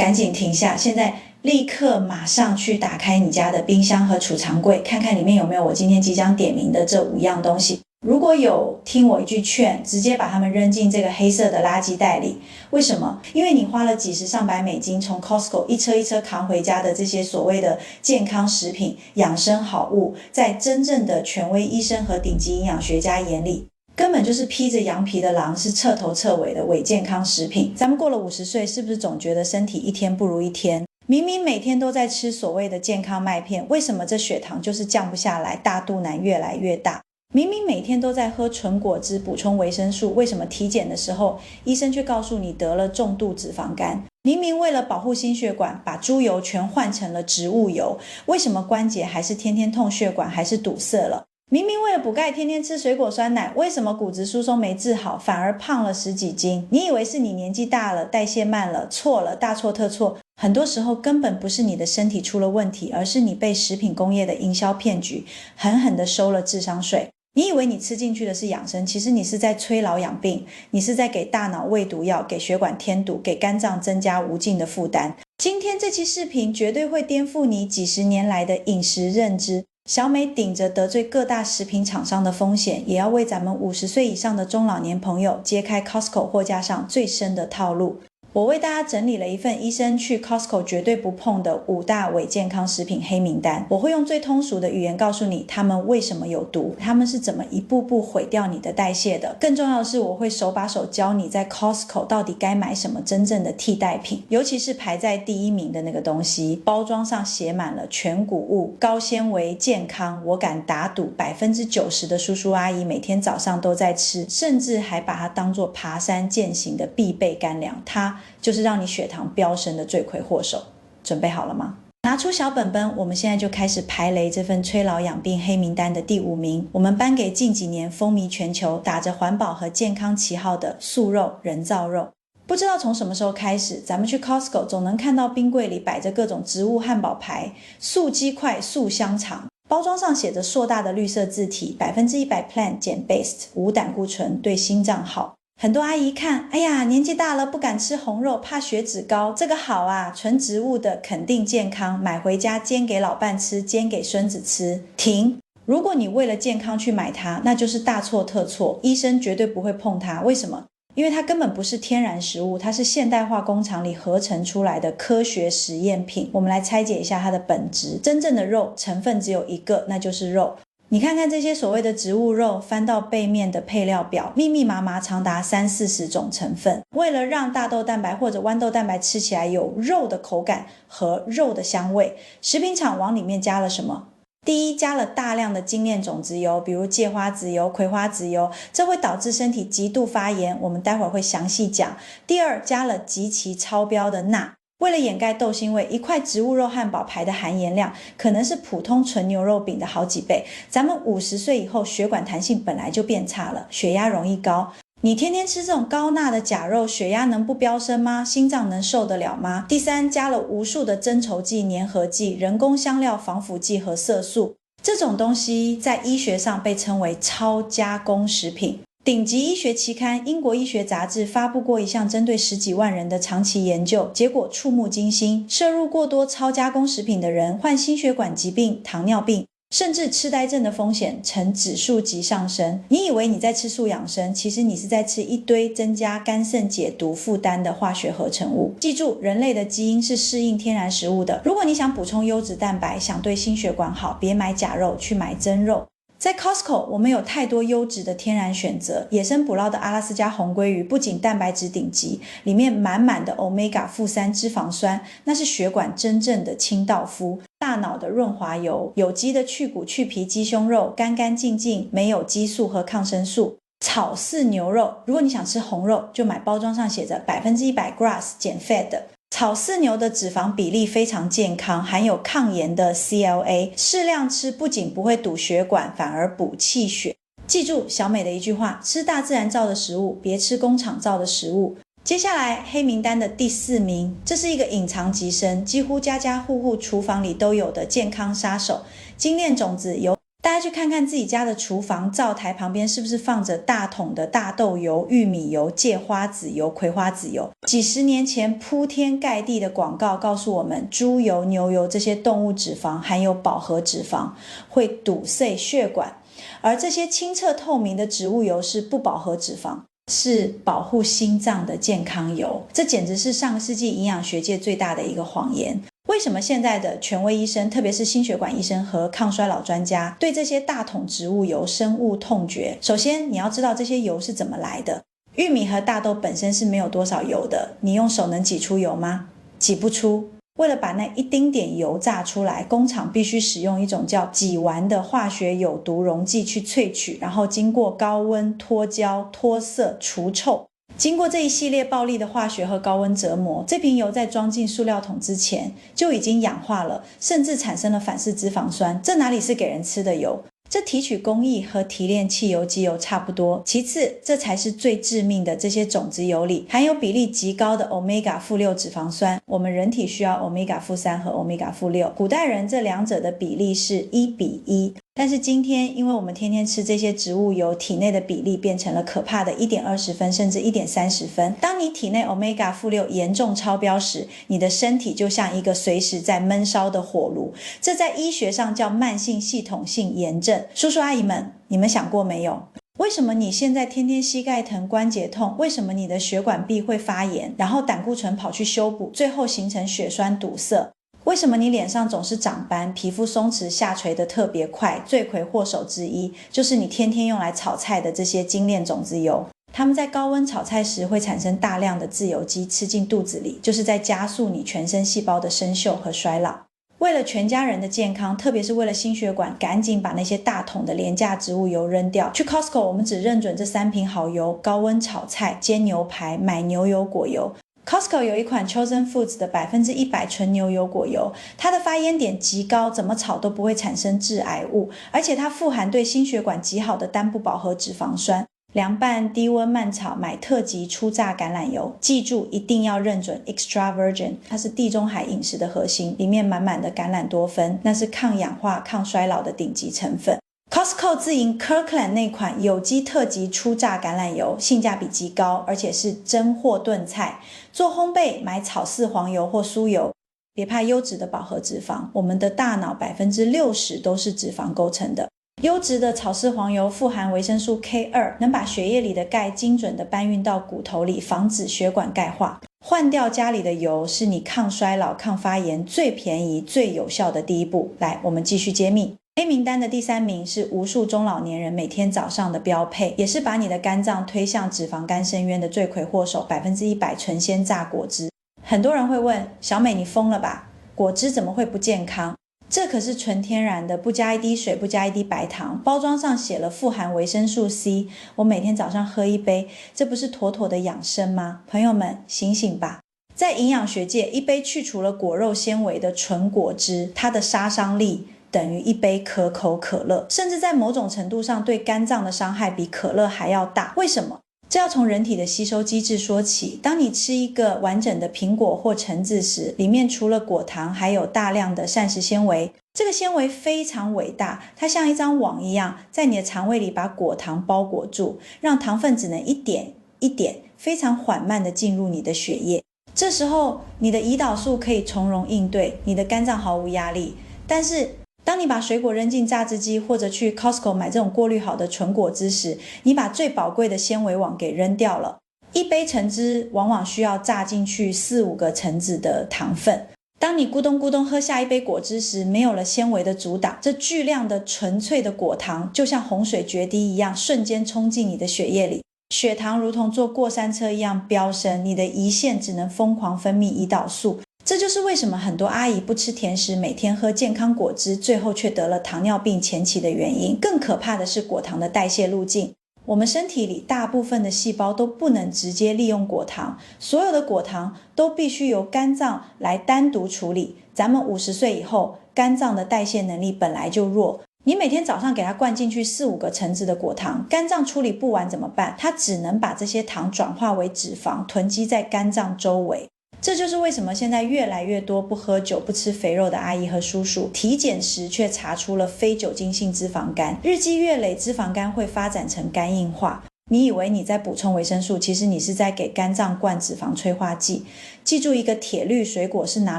赶紧停下，现在立刻马上去打开你家的冰箱和储藏柜，看看里面有没有我今天即将点名的这5样东西。如果有，听我一句劝，直接把它们扔进这个黑色的垃圾袋里。为什么？因为你花了几十上百美金从 Costco 一车一车扛回家的这些所谓的健康食品、养生好物，在真正的权威医生和顶级营养学家眼里，根本就是披着羊皮的狼，是彻头彻尾的伪健康食品。咱们过了50岁，是不是总觉得身体一天不如一天？明明每天都在吃所谓的健康麦片，为什么这血糖就是降不下来，大肚腩越来越大？明明每天都在喝纯果汁补充维生素，为什么体检的时候医生却告诉你得了重度脂肪肝？明明为了保护心血管把猪油全换成了植物油，为什么关节还是天天痛，血管还是堵塞了？明明为了补钙天天吃水果酸奶，为什么骨质疏松没治好反而胖了10几斤？你以为是你年纪大了代谢慢了？错了，大错特错。很多时候根本不是你的身体出了问题，而是你被食品工业的营销骗局狠狠地收了智商税。你以为你吃进去的是养生，其实你是在催老养病，你是在给大脑喂毒药，给血管添堵，给肝脏增加无尽的负担。今天这期视频绝对会颠覆你几十年来的饮食认知。小美顶着得罪各大食品厂商的风险，也要为咱们50岁以上的中老年朋友揭开 Costco 货架上最深的套路。我为大家整理了一份医生去 Costco 绝对不碰的5大伪健康食品黑名单，我会用最通俗的语言告诉你它们为什么有毒，它们是怎么一步步毁掉你的代谢的。更重要的是，我会手把手教你在 Costco 到底该买什么真正的替代品，尤其是排在第1名的那个东西，包装上写满了全谷物、高纤维、健康，我敢打赌90%的叔叔阿姨每天早上都在吃，甚至还把它当作爬山健行的必备干粮，它就是让你血糖飙升的罪魁祸首。准备好了吗？拿出小本本，我们现在就开始排雷这份催老养病黑名单的第5名，我们颁给近几年风靡全球，打着环保和健康旗号的素肉人造肉。不知道从什么时候开始，咱们去 Costco 总能看到冰柜里摆着各种植物汉堡排、素鸡块、素香肠，包装上写着硕大的绿色字体 100% plant 减 based 无胆固醇，对心脏好。很多阿姨看，哎呀，年纪大了不敢吃红肉，怕血脂高，这个好啊，纯植物的肯定健康，买回家煎给老伴吃，煎给孙子吃。停！如果你为了健康去买它，那就是大错特错，医生绝对不会碰它。为什么？因为它根本不是天然食物，它是现代化工厂里合成出来的科学实验品。我们来拆解一下它的本质。真正的肉成分只有一个，那就是肉。你看看这些所谓的植物肉，翻到背面的配料表，密密麻麻长达30-40种成分。为了让大豆蛋白或者豌豆蛋白吃起来有肉的口感和肉的香味，食品厂往里面加了什么？第一，加了大量的精炼种子油，比如芥花籽油、葵花籽油，这会导致身体极度发炎，我们待会儿会详细讲。第二，加了极其超标的钠。为了掩盖豆腥味，一块植物肉汉堡排的含盐量可能是普通纯牛肉饼的好几倍。咱们50岁以后血管弹性本来就变差了，血压容易高，你天天吃这种高钠的假肉，血压能不飙升吗？心脏能受得了吗？第三，加了无数的增稠剂、粘合剂、人工香料、防腐剂和色素，这种东西在医学上被称为超加工食品。顶级医学期刊英国医学杂志发布过一项针对10几万人的长期研究，结果触目惊心，摄入过多超加工食品的人患心血管疾病、糖尿病甚至痴呆症的风险呈指数级上升。你以为你在吃素养生，其实你是在吃一堆增加肝肾解毒负担的化学合成物。记住，人类的基因是适应天然食物的，如果你想补充优质蛋白，想对心血管好，别买假肉，去买真肉。在 Costco 我们有太多优质的天然选择，野生捕捞的阿拉斯加红鲑鱼不仅蛋白质顶级，里面满满的 Omega-3 脂肪酸，那是血管真正的清道夫，大脑的润滑油，有机的去骨去皮鸡胸肉，干干净净，没有激素和抗生素。草饲牛肉，如果你想吃红肉，就买包装上写着100% grass 减 fat 的。草饲牛的脂肪比例非常健康，含有抗炎的 CLA， 适量吃不仅不会堵血管，反而补气血。记住小美的一句话，吃大自然造的食物，别吃工厂造的食物。接下来黑名单的第4名，这是一个隐藏极深，几乎家家户户厨房里都有的健康杀手，精炼种子由大家去看看自己家的厨房灶台旁边是不是放着大桶的大豆油、玉米油、芥花籽油、葵花籽油。几十年前铺天盖地的广告告诉我们，猪油、牛油这些动物脂肪含有饱和脂肪，会堵塞血管，而这些清澈透明的植物油是不饱和脂肪，是保护心脏的健康油。这简直是上个世纪营养学界最大的一个谎言。为什么现在的权威医生，特别是心血管医生和抗衰老专家，对这些大桶植物油深恶痛绝？首先，你要知道这些油是怎么来的。玉米和大豆本身是没有多少油的，你用手能挤出油吗？挤不出。为了把那一丁点油榨出来，工厂必须使用一种叫己烷的化学有毒溶剂去萃取，然后经过高温脱胶、脱色、除臭。经过这一系列暴力的化学和高温折磨，这瓶油在装进塑料桶之前就已经氧化了，甚至产生了反式脂肪酸。这哪里是给人吃的油？这提取工艺和提炼汽油机油差不多。其次，这才是最致命的，这些种子油里含有比例极高的 omega-6 脂肪酸。我们人体需要 omega-3 和 omega-6， 古代人这两者的比例是1:1。但是今天因为我们天天吃这些植物油，体内的比例变成了可怕的1.20分甚至1.30分。当你体内 omega-6 严重超标时，你的身体就像一个随时在闷烧的火炉，这在医学上叫慢性系统性炎症。叔叔阿姨们，你们想过没有？为什么你现在天天膝盖疼、关节痛？为什么你的血管壁会发炎，然后胆固醇跑去修补，最后形成血栓堵塞？为什么你脸上总是长斑，皮肤松弛下垂的特别快？罪魁祸首之一就是你天天用来炒菜的这些精炼种子油。它们在高温炒菜时会产生大量的自由基，吃进肚子里，就是在加速你全身细胞的生锈和衰老。为了全家人的健康，特别是为了心血管，赶紧把那些大桶的廉价植物油扔掉。去 Costco 我们只认准这3瓶好油，高温炒菜、煎牛排、买牛油果油。Costco 有一款 Chosen Foods 的100%纯牛油果油，它的发烟点极高，怎么炒都不会产生致癌物，而且它富含对心血管极好的单不饱和脂肪酸。凉拌、低温慢炒，买特级初榨橄榄油，记住一定要认准 Extra Virgin， 它是地中海饮食的核心，里面满满的橄榄多酚，那是抗氧化、抗衰老的顶级成分。Costco 自营 Kirkland 那款有机特级初榨橄榄油，性价比极高，而且是真货炖菜。做烘焙买草饲黄油或酥油，别怕优质的饱和脂肪，我们的大脑60%都是脂肪构成的。优质的草饲黄油富含维生素 K2， 能把血液里的钙精准地搬运到骨头里，防止血管钙化。换掉家里的油是你抗衰老、抗发炎最便宜、最有效的第一步。来，我们继续揭秘。黑名单的第3名是无数中老年人每天早上的标配，也是把你的肝脏推向脂肪肝深渊的罪魁祸首，100%纯鲜榨果汁。很多人会问，小美你疯了吧？果汁怎么会不健康？这可是纯天然的，不加一滴水，不加一滴白糖，包装上写了富含维生素 C， 我每天早上喝一杯，这不是妥妥的养生吗？朋友们，醒醒吧！在营养学界，一杯去除了果肉纤维的纯果汁，它的杀伤力等于一杯可口可乐，甚至在某种程度上对肝脏的伤害比可乐还要大。为什么？这要从人体的吸收机制说起。当你吃一个完整的苹果或橙子时，里面除了果糖还有大量的膳食纤维。这个纤维非常伟大，它像一张网一样，在你的肠胃里把果糖包裹住，让糖分只能一点一点非常缓慢地进入你的血液。这时候你的胰岛素可以从容应对，你的肝脏毫无压力。但是当你把水果扔进榨汁机，或者去 Costco 买这种过滤好的纯果汁时，你把最宝贵的纤维网给扔掉了。一杯橙汁往往需要榨进去4-5个橙子的糖分。当你咕咚咕咚喝下一杯果汁时，没有了纤维的阻挡，这巨量的纯粹的果糖就像洪水决堤一样，瞬间冲进你的血液里，血糖如同坐过山车一样飙升，你的胰腺只能疯狂分泌胰岛素。这就是为什么很多阿姨不吃甜食，每天喝健康果汁，最后却得了糖尿病前期的原因。更可怕的是果糖的代谢路径。我们身体里大部分的细胞都不能直接利用果糖，所有的果糖都必须由肝脏来单独处理。咱们50岁以后，肝脏的代谢能力本来就弱，你每天早上给它灌进去4-5个橙子的果糖，肝脏处理不完怎么办？它只能把这些糖转化为脂肪，囤积在肝脏周围。这就是为什么现在越来越多不喝酒不吃肥肉的阿姨和叔叔体检时却查出了非酒精性脂肪肝，日积月累脂肪肝会发展成肝硬化。你以为你在补充维生素，其实你是在给肝脏灌脂肪催化剂。记住，一个铁律水果是拿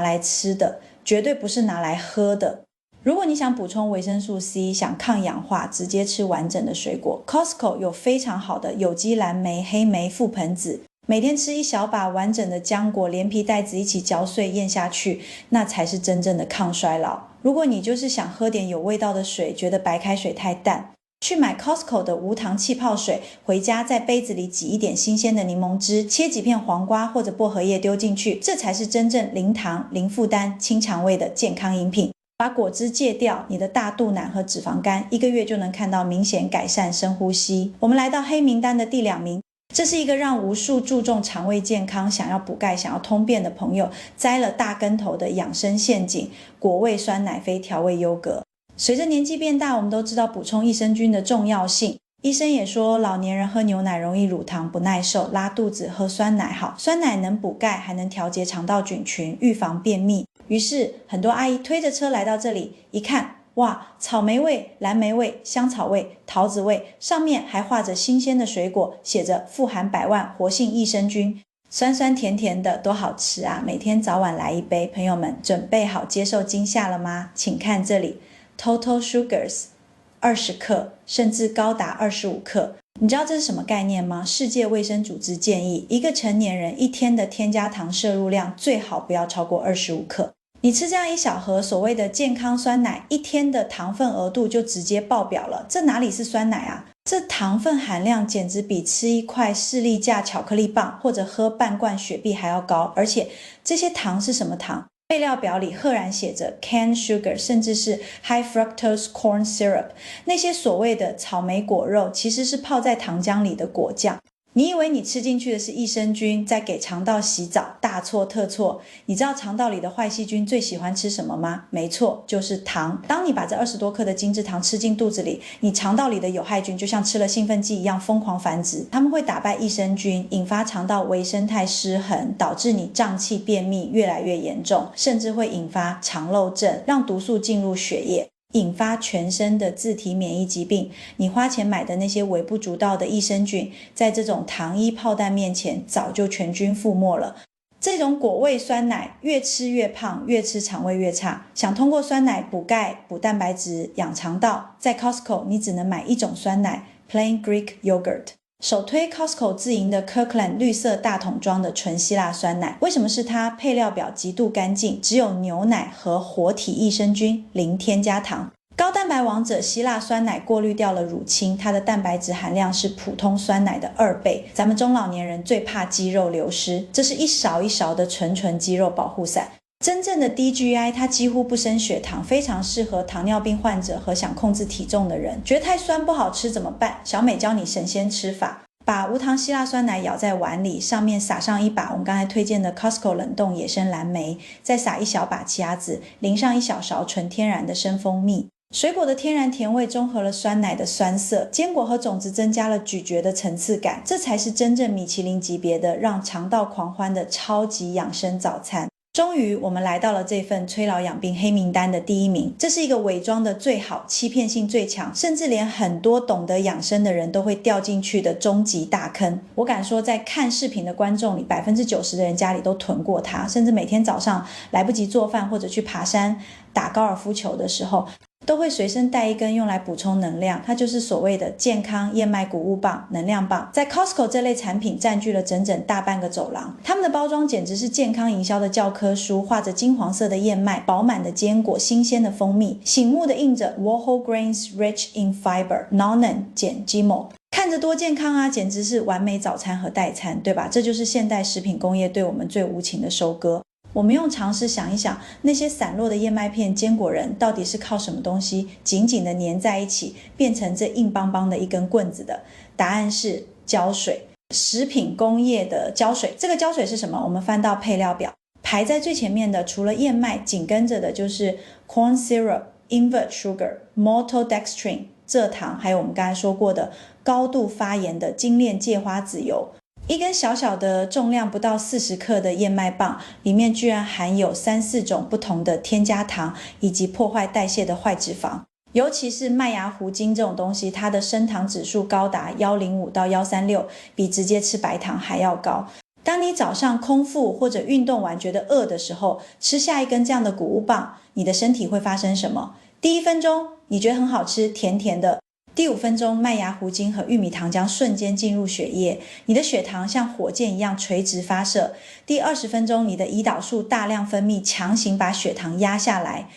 来吃的，绝对不是拿来喝的。如果你想补充维生素 C， 想抗氧化，直接吃完整的水果。 Costco 有非常好的有机蓝莓、黑莓、覆盆子，每天吃一小把完整的浆果，连皮带籽一起嚼碎咽下去，那才是真正的抗衰老。如果你就是想喝点有味道的水，觉得白开水太淡，去买 Costco 的无糖气泡水，回家在杯子里挤一点新鲜的柠檬汁，切几片黄瓜或者薄荷叶丢进去，这才是真正零糖、零负担、清肠胃的健康饮品。把果汁戒掉，你的大肚腩和脂肪肝1个月就能看到明显改善。深呼吸。我们来到黑名单的第2名，这是一个让无数注重肠胃健康、想要补钙、想要通便的朋友栽了大跟头的养生陷阱——果味酸奶非调味优格。随着年纪变大，我们都知道补充益生菌的重要性。医生也说，老年人喝牛奶容易乳糖不耐受，拉肚子，喝酸奶好。酸奶能补钙，还能调节肠道菌群，预防便秘。于是很多阿姨推着车来到这里，一看，哇，草莓味、蓝莓味、香草味、桃子味，上面还画着新鲜的水果，写着富含100万活性益生菌，酸酸甜甜的，多好吃啊！每天早晚来一杯。朋友们，准备好接受惊吓了吗？请看这里， Total Sugars 20克，甚至高达25克。你知道这是什么概念吗？世界卫生组织建议，一个成年人一天的添加糖摄入量最好不要超过25克。你吃这样一小盒所谓的健康酸奶，一天的糖分额度就直接爆表了。这哪里是酸奶啊？这糖分含量简直比吃一块士力架巧克力棒或者喝半罐雪碧还要高。而且这些糖是什么糖？配料表里赫然写着 canned sugar， 甚至是 high fructose corn syrup。 那些所谓的草莓果肉其实是泡在糖浆里的果酱。你以为你吃进去的是益生菌，在给肠道洗澡，大错特错。你知道肠道里的坏细菌最喜欢吃什么吗？没错，就是糖。当你把这20多克的精制糖吃进肚子里，你肠道里的有害菌就像吃了兴奋剂一样疯狂繁殖，它们会打败益生菌，引发肠道微生态失衡，导致你胀气便秘越来越严重，甚至会引发肠漏症，让毒素进入血液，引发全身的自体免疫疾病。你花钱买的那些微不足道的益生菌，在这种糖衣炮弹面前早就全军覆没了。这种果味酸奶越吃越胖，越吃肠胃越差。想通过酸奶补钙、补蛋白质、养肠道，在 Costco 你只能买一种酸奶 Plain Greek Yogurt。首推 Costco 自营的 Kirkland 绿色大桶装的纯希腊酸奶。为什么是它？配料表极度干净，只有牛奶和活体益生菌，零添加糖。高蛋白王者希腊酸奶过滤掉了乳清，它的蛋白质含量是普通酸奶的2倍。咱们中老年人最怕肌肉流失，这是一勺一勺的纯肌肉保护伞。真正的 DGI 它几乎不升血糖，非常适合糖尿病患者和想控制体重的人。觉得太酸不好吃怎么办？小美教你神仙吃法。把无糖希腊酸奶舀在碗里，上面撒上一把我们刚才推荐的 Costco 冷冻野生蓝莓，再撒一小把奇亚籽，淋上一小勺纯天然的生蜂蜜。水果的天然甜味中和了酸奶的酸涩，坚果和种子增加了咀嚼的层次感，这才是真正米其林级别的让肠道狂欢的超级养生早餐。终于我们来到了这份催老养病黑名单的第1名，这是一个伪装的最好、欺骗性最强，甚至连很多懂得养生的人都会掉进去的终极大坑。我敢说在看视频的观众里 90% 的人家里都囤过它，甚至每天早上来不及做饭或者去爬山打高尔夫球的时候都会随身带一根用来补充能量，它就是所谓的健康燕麦谷物棒、能量棒。在 Costco 这类产品占据了整整大半个走廊，他们的包装简直是健康营销的教科书，画着金黄色的燕麦、饱满的坚果、新鲜的蜂蜜，醒目的印着 Whole Grains Rich in Fiber， 脑嫩减 GMO， 看着多健康啊，简直是完美早餐和代餐，对吧？这就是现代食品工业对我们最无情的收割。我们用常识想一想，那些散落的燕麦片、坚果仁到底是靠什么东西紧紧地粘在一起，变成这硬邦邦的一根棍子的？答案是胶水，食品工业的胶水。这个胶水是什么？我们翻到配料表，排在最前面的除了燕麦，紧跟着的就是 corn syrup、invert sugar、maltodextrin 蔗糖，还有我们刚才说过的高度发炎的精炼芥花籽油。一根小小的重量不到40克的燕麦棒，里面居然含有3-4种不同的添加糖以及破坏代谢的坏脂肪。尤其是麦芽糊精这种东西，它的升糖指数高达105到136，比直接吃白糖还要高。当你早上空腹或者运动完觉得饿的时候，吃下一根这样的谷物棒，你的身体会发生什么？第1分钟你觉得很好吃，甜甜的。第5分钟，麦芽糊精和玉米糖浆瞬间进入血液，你的血糖像火箭一样垂直发射。第20分钟，你的胰岛素大量分泌，强行把血糖压下来。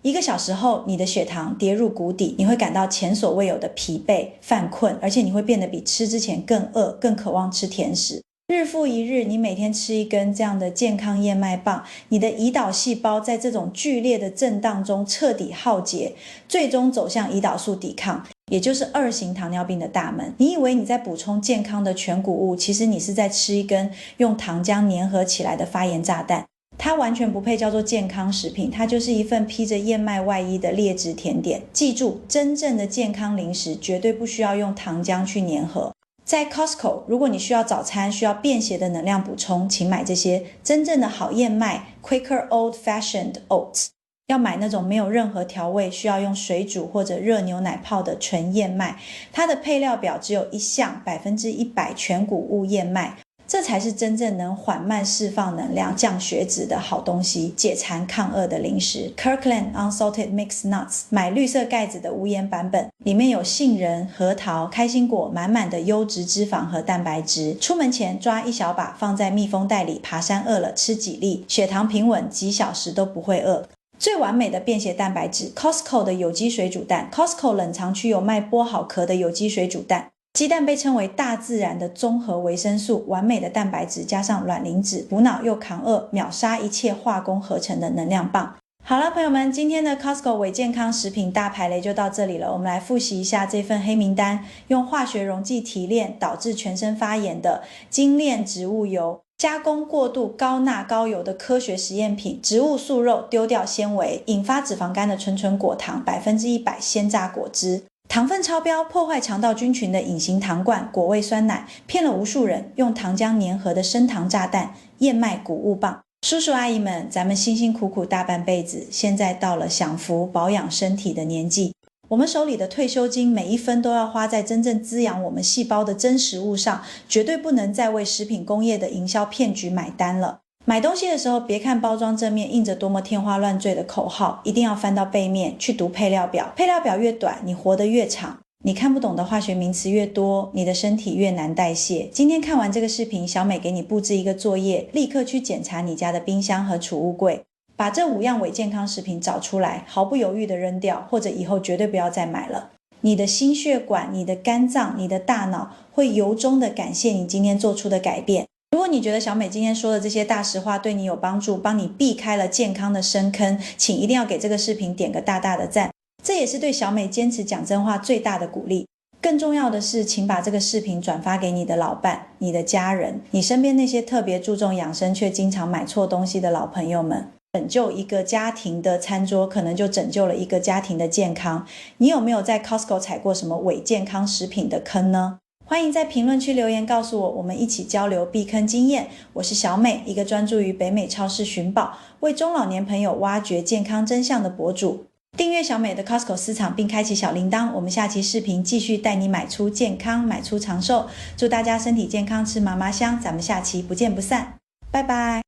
1个小时后，你的血糖跌入谷底，你会感到前所未有的疲惫、犯困，而且你会变得比吃之前更饿，更渴望吃甜食。日复一日，你每天吃一根这样的健康燕麦棒，你的胰岛细胞在这种剧烈的震荡中彻底耗竭，最终走向胰岛素抵抗，也就是2型糖尿病的大门。你以为你在补充健康的全谷物，其实你是在吃一根用糖浆粘合起来的发炎炸弹。它完全不配叫做健康食品，它就是一份披着燕麦外衣的劣质甜点。记住，真正的健康零食绝对不需要用糖浆去粘合。在 Costco， 如果你需要早餐需要便携的能量补充，请买这些真正的好燕麦 Quaker Old Fashioned Oats， 要买那种没有任何调味，需要用水煮或者热牛奶泡的纯燕麦。它的配料表只有一项100%全谷物燕麦，这才是真正能缓慢释放能量、降血脂的好东西，解馋抗饿的零食。Kirkland Unsalted Mixed Nuts， 买绿色盖子的无盐版本，里面有杏仁、核桃、开心果，满满的优质脂肪和蛋白质。出门前抓一小把，放在密封袋里，爬山饿了吃几粒，血糖平稳，几小时都不会饿。最完美的便携蛋白质 ，Costco 的有机水煮蛋。Costco 冷藏区有卖剥好壳的有机水煮蛋。鸡蛋被称为大自然的综合维生素，完美的蛋白质加上卵磷脂，补脑又抗饿，秒杀一切化工合成的能量棒。好了，朋友们，今天的 Costco 伪健康食品大排雷就到这里了。我们来复习一下这份黑名单：用化学溶剂提炼导致全身发炎的精炼植物油，加工过度高钠高油的科学实验品，植物素肉丢掉纤维，引发脂肪肝的纯纯果糖，100%鲜榨果汁。糖分超标破坏肠道菌群的隐形糖罐果味酸奶，骗了无数人，用糖浆粘合的升糖炸弹燕麦谷物棒。叔叔阿姨们，咱们辛辛苦苦大半辈子，现在到了享福保养身体的年纪，我们手里的退休金每一分都要花在真正滋养我们细胞的真食物上，绝对不能再为食品工业的营销骗局买单了。买东西的时候，别看包装正面印着多么天花乱坠的口号，一定要翻到背面去读配料表。配料表越短，你活得越长。你看不懂的化学名词越多，你的身体越难代谢。今天看完这个视频，小美给你布置一个作业，立刻去检查你家的冰箱和储物柜，把这5样伪健康食品找出来，毫不犹豫的扔掉，或者以后绝对不要再买了。你的心血管、你的肝脏、你的大脑会由衷的感谢你今天做出的改变。如果你觉得小美今天说的这些大实话对你有帮助，帮你避开了健康的深坑，请一定要给这个视频点个大大的赞，这也是对小美坚持讲真话最大的鼓励。更重要的是，请把这个视频转发给你的老伴、你的家人、你身边那些特别注重养生却经常买错东西的老朋友们。拯救一个家庭的餐桌，可能就拯救了一个家庭的健康。你有没有在 Costco 踩过什么伪健康食品的坑呢？欢迎在评论区留言告诉我，我们一起交流避坑经验。我是小美，一个专注于北美超市寻宝，为中老年朋友挖掘健康真相的博主。订阅小美的 Costco 私藏并开启小铃铛，我们下期视频继续带你买出健康，买出长寿。祝大家身体健康，吃嘛嘛香，咱们下期不见不散，拜拜。